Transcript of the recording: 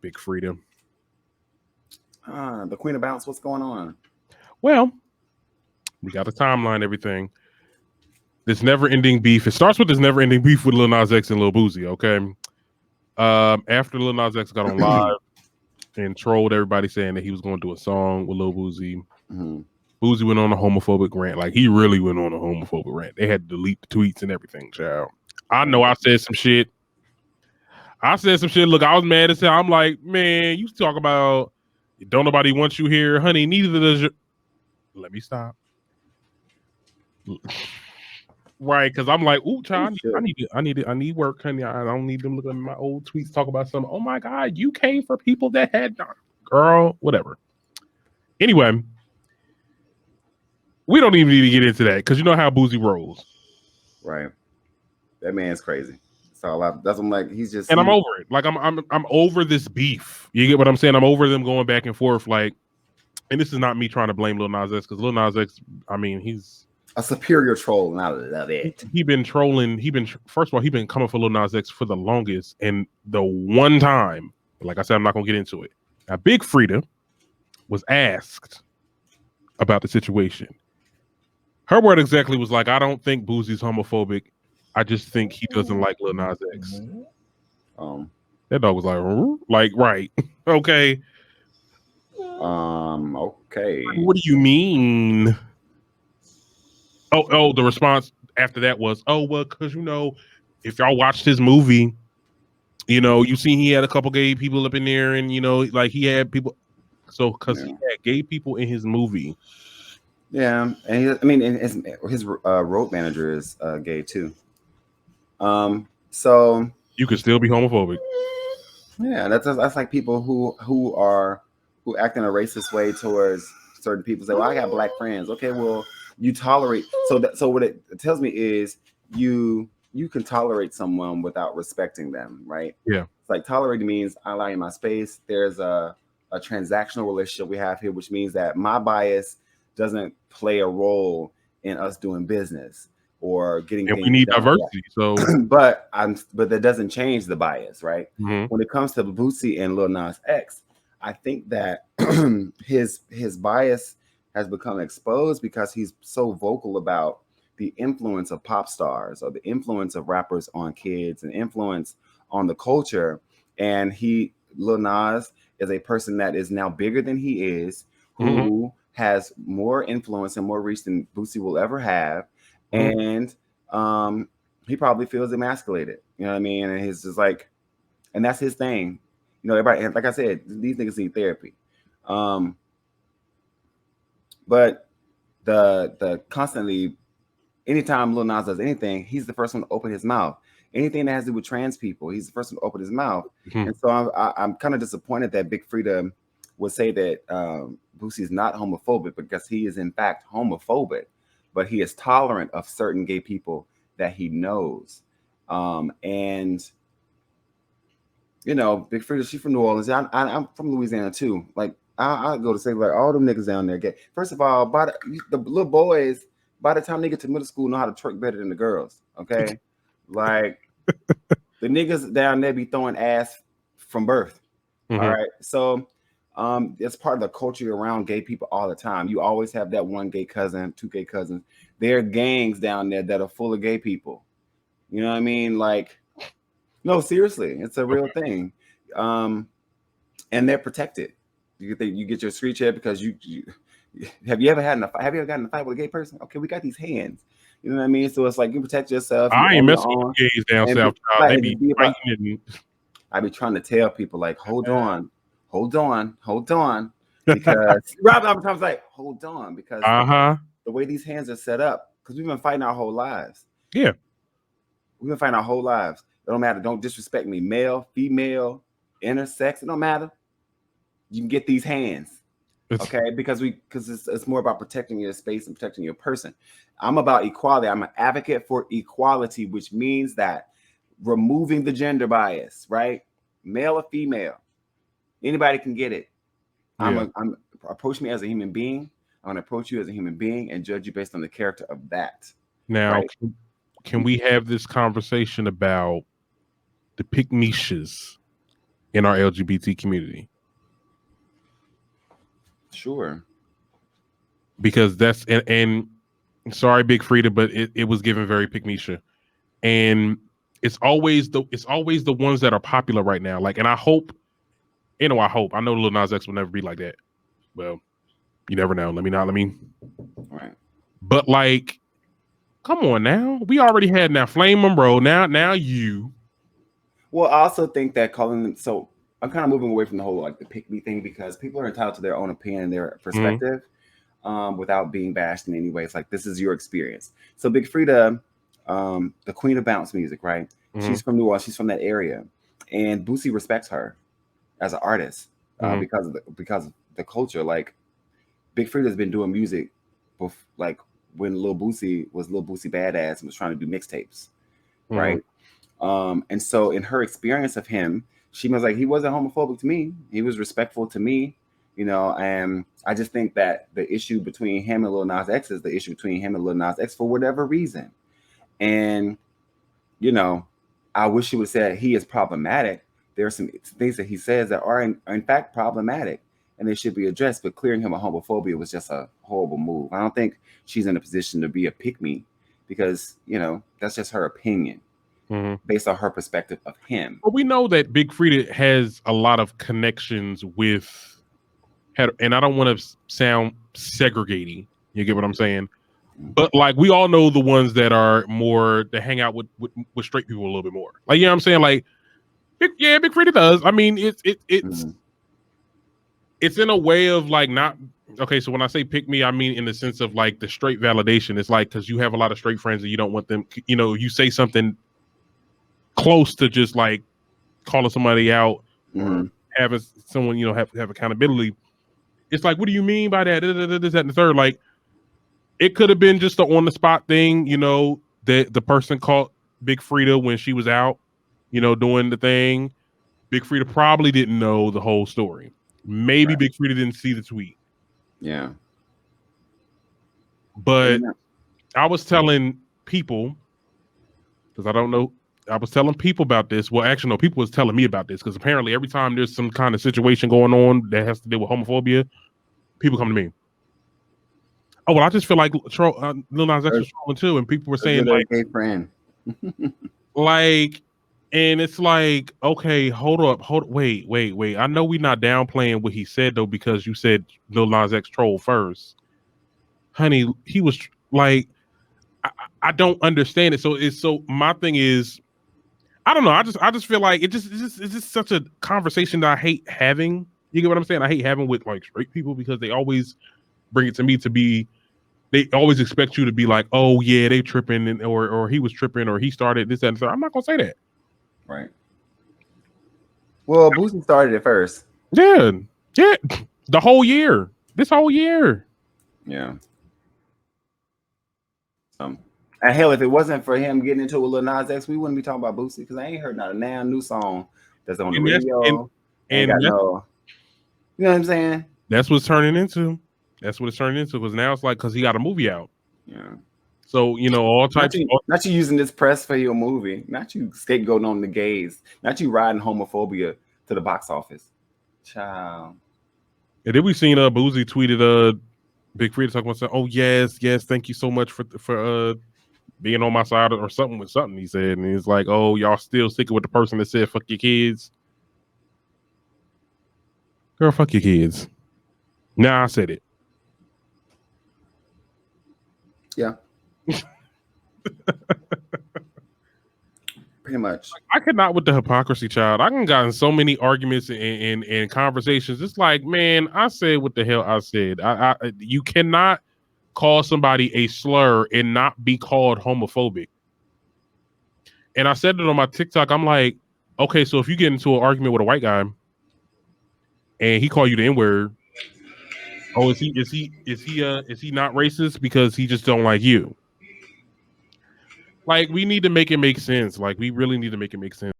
Big Freedia. The Queen of Bounce, what's going on? Well, we got a timeline, everything. This never-ending beef. It starts with this never-ending beef with Lil Nas X and Lil Boosie, okay? After Lil Nas X got on live and trolled everybody saying that he was going to do a song with Lil Boosie, Boosie went on a homophobic rant. Like, he really went on a homophobic rant. They had to delete the tweets and everything, child. I know I said some shit. Look, I was mad as hell. I'm like, man, you talk about don't nobody want you here, honey. Neither does you. Let me stop. Right, because I'm like, ooh, child, I need work, honey. I don't need them looking at my old tweets, talk about something. Oh my God, you came for people that had girl, whatever. Anyway, we don't even need to get into that because you know how Boosie rolls. Right. That man's crazy. So that's what I'm like. He's just, and I'm over it. Like I'm over this beef. You get what I'm saying? I'm over them going back and forth. Like, and this is not me trying to blame Lil Nas X because Lil Nas X, I mean, he's a superior troll, and I love it. He been trolling. First of all, he been coming for Lil Nas X for the longest. And the one time, like I said, I'm not gonna get into it. Now, Big Freedia was asked about the situation. Her word exactly was like, "I don't think Boosie's homophobic. I just think he doesn't like Lil Nas X." That dog was like, right, okay. Okay. What do you mean? Oh, the response after that was, oh, well, because, you know, if y'all watched his movie, you know, you seen he had a couple gay people up in there and, you know, like he had people. So because he had gay people in his movie. Yeah. And his road manager is gay too. So you could still be homophobic. Yeah, that's like people who act in a racist way towards certain people. Say, well, I got black friends. Okay, well, you tolerate. So what it tells me is you can tolerate someone without respecting them, right? Yeah. It's like tolerating means I allow you my space. There's a transactional relationship we have here, which means that my bias doesn't play a role in us doing business or getting things we need done. diversity. So but that doesn't change the bias, right? Mm-hmm. When it comes to Boosie and Lil Nas X, I think that his bias has become exposed because he's so vocal about the influence of pop stars or the influence of rappers on kids and influence on the culture. And Lil Nas is a person that is now bigger than he is, who has more influence and more reach than Boosie will ever have. And he probably feels emasculated. You know what I mean? And he's just like, and that's his thing. You know, everybody, like I said, these niggas need therapy. But the constantly, anytime Lil Nas does anything, he's the first one to open his mouth. Anything that has to do with trans people, he's the first one to open his mouth. And so I'm kind of disappointed that Big Freedia would say that Boosie is not homophobic, because he is in fact homophobic, but he is tolerant of certain gay people that he knows. And you know, Big Freedia, she's from New Orleans. I'm from Louisiana too. Like I go to say, like, all them niggas down there gay. First of all, the little boys, by the time they get to middle school, know how to twerk better than the girls. Okay, like the niggas down there be throwing ass from birth. All right, so it's part of the culture around gay people all the time. You always have that one gay cousin, two gay cousins. There are gangs down there that are full of gay people. You know what I mean? Like, no, seriously, it's a real thing. And they're protected. You get your street cred because you have you ever gotten in a fight with a gay person? Okay, we got these hands. You know what I mean? So it's like you protect yourself. I ain't messing with gays down south. They be fighting. I be trying to tell people, like, hold on, because Rob times like, hold on, because the way these hands are set up, because we've been fighting our whole lives. Yeah, we've been fighting our whole lives. It don't matter. Don't disrespect me. Male, female, intersex. It don't matter. You can get these hands, okay? Because it's more about protecting your space and protecting your person. I'm about equality. I'm an advocate for equality, which means that removing the gender bias, right? Male or female, anybody can get it. I'm approach me as a human being. I'm gonna approach you as a human being and judge you based on the character of that. Now, right? Can we have this conversation about the pick niches? in our LGBT community. Sure. Because that's and sorry, Big Freedia, but it was given very Pygmisha. And it's always the ones that are popular right now. Like, and I hope, I know Lil Nas X will never be like that. Well, you never know. Right. But like, come on now. We already had now Flame Monroe. Now you. Well, I also think that calling them, so I'm kind of moving away from the whole like the pick me thing, because people are entitled to their own opinion and their perspective, without being bashed in any way. It's like, this is your experience. So Big Freedia, the queen of bounce music, right? She's from New Orleans. She's from that area, and Boosie respects her as an artist, because of the culture. Like, Big Freedia has been doing music, like when Lil Boosie was Lil Boosie Badass and was trying to do mixtapes, right? And so in her experience of him, she was like, he wasn't homophobic to me. He was respectful to me, you know. And I just think that the issue between him and Lil Nas X is the issue between him and Lil Nas X for whatever reason. And, you know, I wish she would have said he is problematic. There are some things that he says that are in fact problematic, and they should be addressed. But clearing him of homophobia was just a horrible move. I don't think she's in a position to be a pick-me, because, you know, that's just her opinion. Based on her perspective of him. But we know that Big Freedia has a lot of connections with, and I don't want to sound segregating. You get what I'm saying? But like, we all know the ones that are more that hang out with straight people a little bit more. Like, you know what I'm saying? Like, Big Freedia does. I mean, it's in a way of like not okay. So when I say pick me, I mean in the sense of like the straight validation. It's like, because you have a lot of straight friends and you don't want them. You know, you say something close to just like calling somebody out or having someone, you know, have accountability. It's like, what do you mean by that? This, that, and the third. Like, it could have been just an on the spot thing, you know, that the person called Big Freedia when she was out, you know, doing the thing. Big Freedia probably didn't know the whole story. Maybe Big Freedia didn't see the tweet. Yeah. But I was telling people, because I don't know, I was telling people about this. Well, actually, no, people was telling me about this, because apparently every time there's some kind of situation going on that has to do with homophobia, people come to me. Oh, well, I just feel like Lil Nas X was trolling too, and people were saying like, "Hey, friend," like, and it's like, okay, hold up, wait. I know we're not downplaying what he said though, because you said Lil Nas X trolled first, honey. He was like, I don't understand it. So my thing is, I don't know. I just feel like it's just such a conversation that I hate having. You get what I'm saying? I hate having with like straight people, because they always bring it to me to be. They always expect you to be like, oh yeah, they tripping, and or he was tripping, or he started this, that, and so. I'm not gonna say that. Right. Well, Boosie started it first. Yeah. The whole year. This whole year. Yeah. And hell, if it wasn't for him getting into it with Lil Nas X, we wouldn't be talking about Boosie, because I ain't heard not a damn new song that's on the radio. And got no, you know what I'm saying? That's what it's turning into. That's what it's turning into, because now it's like, because he got a movie out. Yeah. So, you know, all types. Not you using this press for your movie. Not you scapegoating on the gays. Not you riding homophobia to the box office. Child. And then we seen Boosie tweeted Big Freedia talking about, oh yes, thank you so much for being on my side, or something with something he said. And he's like, oh, y'all still sticking with the person that said fuck your kids. Girl, fuck your kids. Nah, I said it. Yeah. Pretty much. I cannot with the hypocrisy, child. I can gotten so many arguments and conversations. It's like, man, I said what the hell I said. You cannot call somebody a slur and not be called homophobic. And I said it on my TikTok. I'm like, okay, so if you get into an argument with a white guy and he call you the N-word, oh, is he not racist because he just don't like you? Like, we need to make it make sense. Like, we really need to make it make sense.